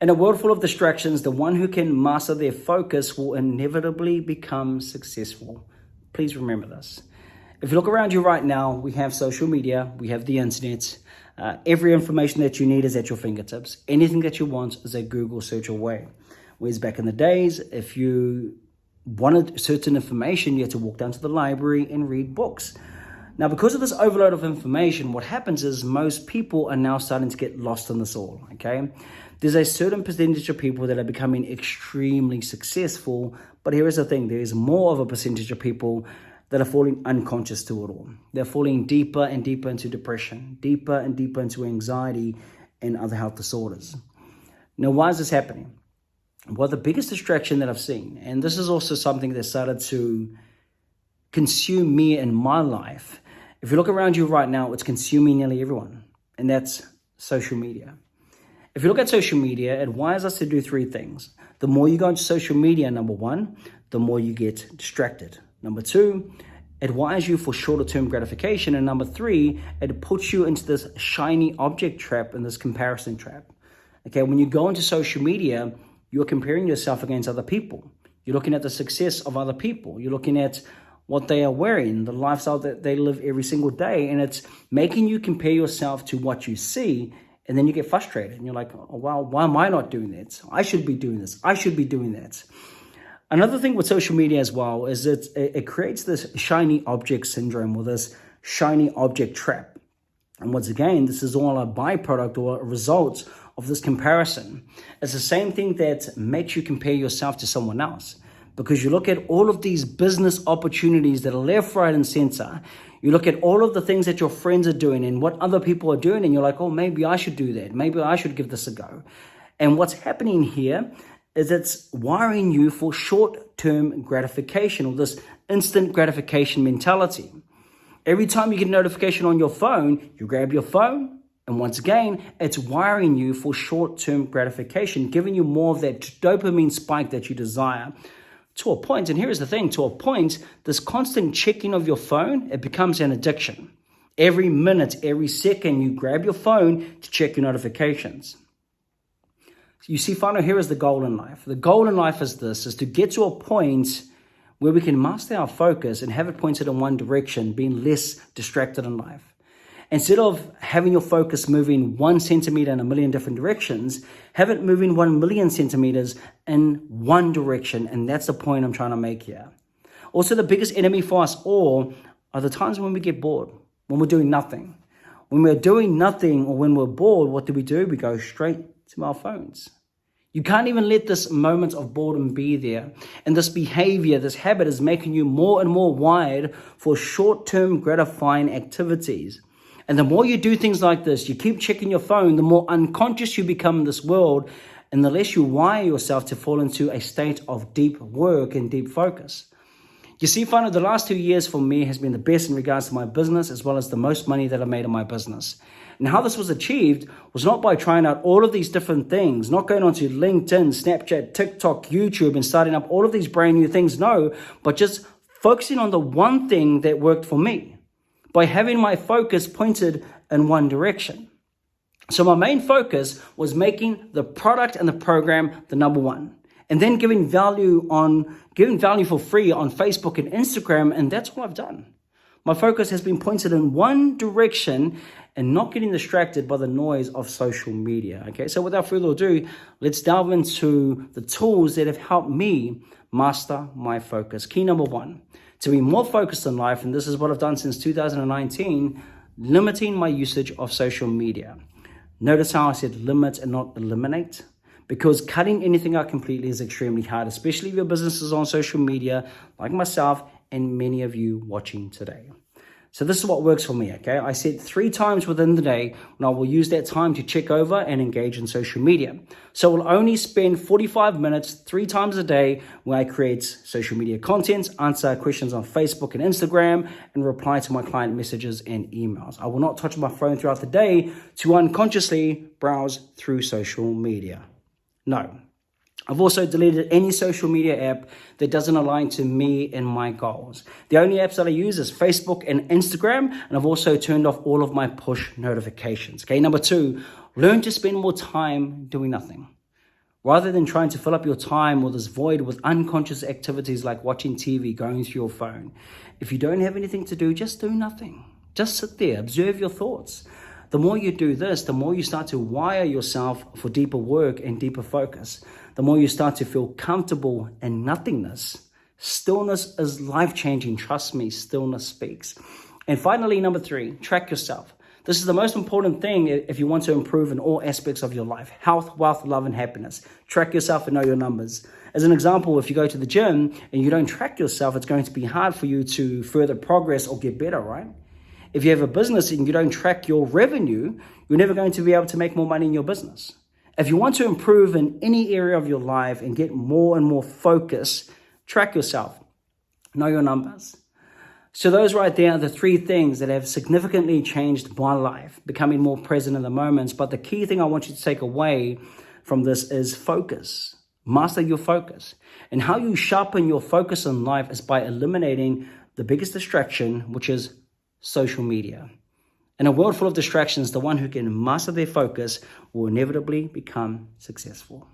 In a world full of distractions, the one who can master their focus will inevitably become successful. Please remember this. If you look around you right now, we have social media, we have the internet. Every information that you need is at your fingertips. Anything that you want is a Google search away. Whereas back in the days, if you wanted certain information, you had to walk down to the library and read books. Now, because of this overload of information, what happens is most people are now starting to get lost in this all, okay? There's a certain percentage of people that are becoming extremely successful, but here is the thing, there is more of a percentage of people that are falling unconscious to it all. They're falling deeper and deeper into depression, deeper and deeper into anxiety and other health disorders. Now, why is this happening? Well, the biggest distraction that I've seen, and this is also something that started to consume me in my life. If you look around you right now, it's consuming nearly everyone, and that's social media. If you look at social media, it wires us to do three things. The more you go into social media, number one, the more you get distracted. Number two, it wires you for shorter term gratification. And number three, it puts you into this shiny object trap and this comparison trap. Okay, when you go into social media, you're comparing yourself against other people. You're looking at the success of other people. You're looking at what they are wearing, the lifestyle that they live every single day. And it's making you compare yourself to what you see. And then you get frustrated and you're like, oh, wow, why am I not doing that? I should be doing this. I should be doing that. Another thing with social media as well is that it creates this shiny object syndrome or this shiny object trap. And once again, this is all a byproduct or a result of this comparison. It's the same thing that makes you compare yourself to someone else. Because you look at all of these business opportunities that are left, right, and center. You look at all of the things that your friends are doing and what other people are doing, and you're like, oh, maybe I should do that. Maybe I should give this a go. And what's happening here is it's wiring you for short-term gratification or this instant gratification mentality. Every time you get a notification on your phone, you grab your phone, and once again, it's wiring you for short-term gratification, giving you more of that dopamine spike that you desire. To a point, and here is the thing, to a point, this constant checking of your phone, it becomes an addiction. Every minute, every second, you grab your phone to check your notifications. You see, finally, here is the goal in life. The goal in life is this, is to get to a point where we can master our focus and have it pointed in one direction, being less distracted in life. Instead of having your focus moving 1 centimeter in a million different directions, have it moving 1 million centimeters in one direction. And that's the point I'm trying to make here. Also, the biggest enemy for us all are the times when we get bored, when we're doing nothing. When we're doing nothing or when we're bored, what do? We go straight to our phones. You can't even let this moment of boredom be there. And this behavior, this habit is making you more and more wired for short-term gratifying activities. And the more you do things like this, you keep checking your phone, the more unconscious you become in this world, and the less you wire yourself to fall into a state of deep work and deep focus. You see, finally, the last 2 years for me has been the best in regards to my business, as well as the most money that I made in my business. And how this was achieved was not by trying out all of these different things, not going onto LinkedIn, Snapchat, TikTok, YouTube, and starting up all of these brand new things, no, but just focusing on the one thing that worked for me, by having my focus pointed in one direction. So my main focus was making the product and the program the number one, and then giving value for free on Facebook and Instagram, and that's what I've done. My focus has been pointed in one direction and not getting distracted by the noise of social media. Okay, so without further ado, let's delve into the tools that have helped me master my focus. Key number one, to be more focused in life, and this is what I've done since 2019, limiting my usage of social media. Notice how I said limit and not eliminate, because cutting anything out completely is extremely hard, especially if your business is on social media, like myself and many of you watching today. So this is what works for me, okay? I set 3 times within the day when I will use that time to check over and engage in social media. So I'll only spend 45 minutes 3 times a day when I create social media content, answer questions on Facebook and Instagram, and reply to my client messages and emails. I will not touch my phone throughout the day to unconsciously browse through social media. No. I've also deleted any social media app that doesn't align to me and my goals. The only apps that I use is Facebook and Instagram, and I've also turned off all of my push notifications. Okay, number 2, learn to spend more time doing nothing. rather than trying to fill up your time or this void with unconscious activities like watching TV, going through your phone. If you don't have anything to do, just do nothing. Just sit there, observe your thoughts. The more you do this, the more you start to wire yourself for deeper work and deeper focus. The more you start to feel comfortable in nothingness. Stillness is life-changing. Trust me, stillness speaks. And finally, number 3, track yourself. This is the most important thing if you want to improve in all aspects of your life. Health, wealth, love, and happiness. Track yourself and know your numbers. As an example, if you go to the gym and you don't track yourself, it's going to be hard for you to further progress or get better, right? If you have a business and you don't track your revenue, you're never going to be able to make more money in your business. If you want to improve in any area of your life and get more and more focus, track yourself. Know your numbers. So those right there are the 3 things that have significantly changed my life, becoming more present in the moments. But the key thing I want you to take away from this is focus. Master your focus. And how you sharpen your focus in life is by eliminating the biggest distraction, which is social media. In a world full of distractions, the one who can master their focus will inevitably become successful.